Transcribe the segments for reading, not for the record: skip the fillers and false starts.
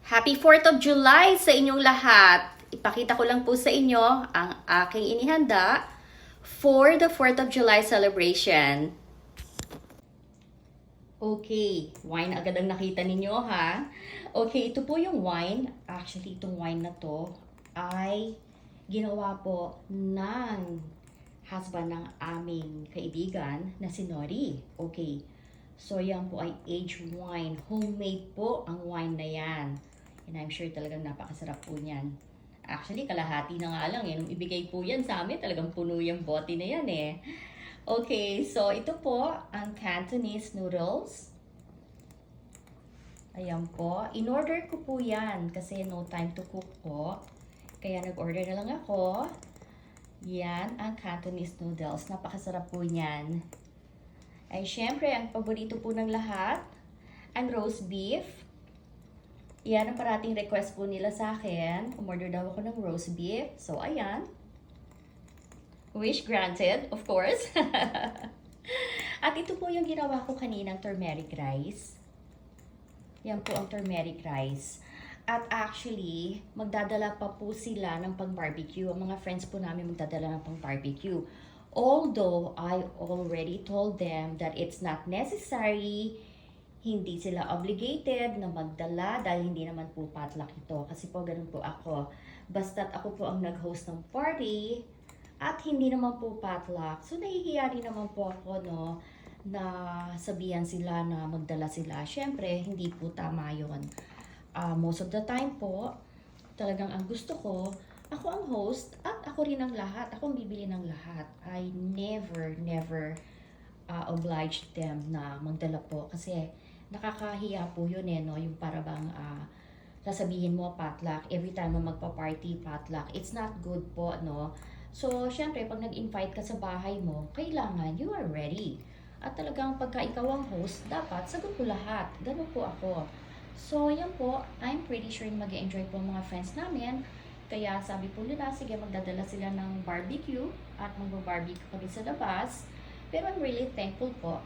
Happy 4th of July sa inyong lahat. Ipakita ko lang po sa inyo ang aking inihanda for the 4th of July celebration. Okay, wine agad ang nakita ninyo ha. Okay, ito po yung wine. Actually, itong wine na to ay ginawa po ng husband ng aming kaibigan na si Nori. Okay, so yan po ay aged wine. Homemade po ang wine na yan. And I'm sure talagang napakasarap po niyan. Actually, kalahati na nga lang eh. Nung ibigay po yan sa amin, talagang puno yung bote na yan eh. Okay, so ito po ang Cantonese noodles. Ayan po. In-order ko po yan kasi no time to cook po. Kaya nag-order na lang ako. Yan ang Cantonese noodles. Napakasarap po niyan. Ay syempre, ang paborito po ng lahat, ang roast beef. Yan ang parating request po nila sa akin. Umorder daw ako ng roast beef. So, ayan. Wish granted, of course. At ito po yung ginawa ko kaninang turmeric rice. Yan po ang turmeric rice. At actually, magdadala pa po sila ng pang-barbecue. Ang mga friends po namin magdadala ng pang-barbecue. Although, I already told them that it's not necessary. Hindi sila obligated na magdala dahil hindi naman po potluck ito. Kasi po ganun po ako. Basta't ako po ang nag-host ng party at hindi naman po potluck. So nahihiya rin naman po ako no, na sabihan sila na magdala sila. Syempre, hindi po tama yun. Most of the time po, talagang ang gusto ko, ako ang host at ako rin ang lahat. Ako ang bibili ng lahat. I never obliged them na magdala po. Kasi nakakahiya po yun eh, no? Yung para bang sasabihin mo potluck, every time na magpa-party potluck, it's not good po, no? So, syempre, pag nag-invite ka sa bahay mo, kailangan you are ready. At talagang pagka ikaw ang host, dapat sagot ko lahat. Ganun po ako. So, yan po, I'm pretty sure mag-enjoy po ang mga friends namin. Kaya sabi po nila, sige, magdadala sila ng barbecue at mag-barbecue kami sa labas. Pero I'm really thankful po.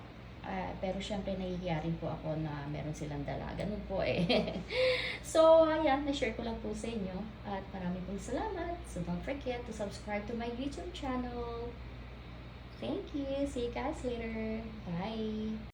Pero syempre nahihiya rin po ako na meron silang dala. Ganun po eh. So, ayan, na-share ko lang po sa inyo. At maraming pong salamat. So, don't forget to subscribe to my YouTube channel. Thank you. See you guys later. Bye.